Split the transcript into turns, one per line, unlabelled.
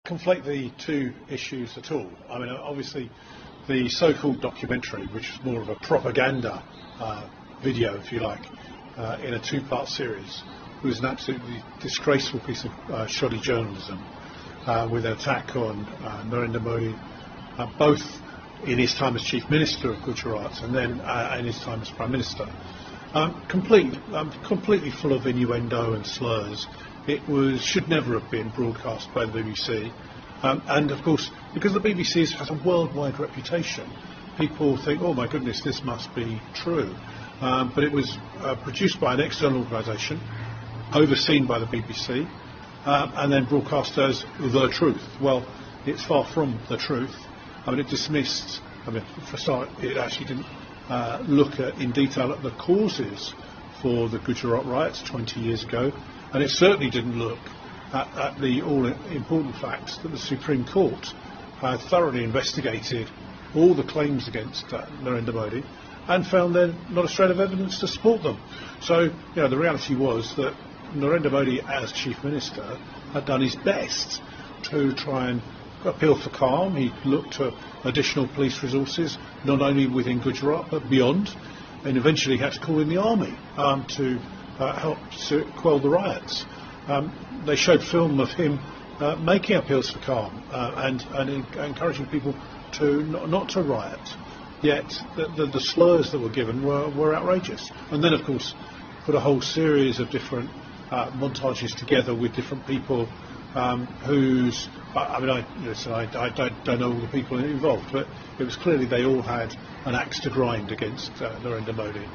conflate the two issues at all. I mean, obviously, the so-called documentary, which is more of a propaganda video, if you like, in a two-part series, was an absolutely disgraceful piece of shoddy journalism with an attack on Narendra Modi, both in his time as Chief Minister of Gujarat and then in his time as Prime Minister. Completely full of innuendo and slurs. It should never have been broadcast by the BBC. And of course, because the BBC has a worldwide reputation, people think, oh my goodness, this must be true. But it was produced by an external organisation, overseen by the BBC, and then broadcast as the truth. Well, it's far from the truth. I mean, it dismissed, for a start, it actually didn't look in detail at the causes for the Gujarat riots 20 years ago, and it certainly didn't look at the all-important fact that the Supreme Court had thoroughly investigated all the claims against Narendra Modi and found there not a shred of evidence to support them. So, the reality was that Narendra Modi, as Chief Minister, had done his best to try and appeal for calm. He looked at additional police resources, not only within Gujarat but beyond, and eventually had to call in the army to help to quell the riots. They showed film of him making appeals for calm and encouraging people to not to riot. Yet the slurs that were given were outrageous. And then, of course, put a whole series of different montages together with different people whose... I don't know all the people involved, but it was clearly they all had an axe to grind against Narendra Modi.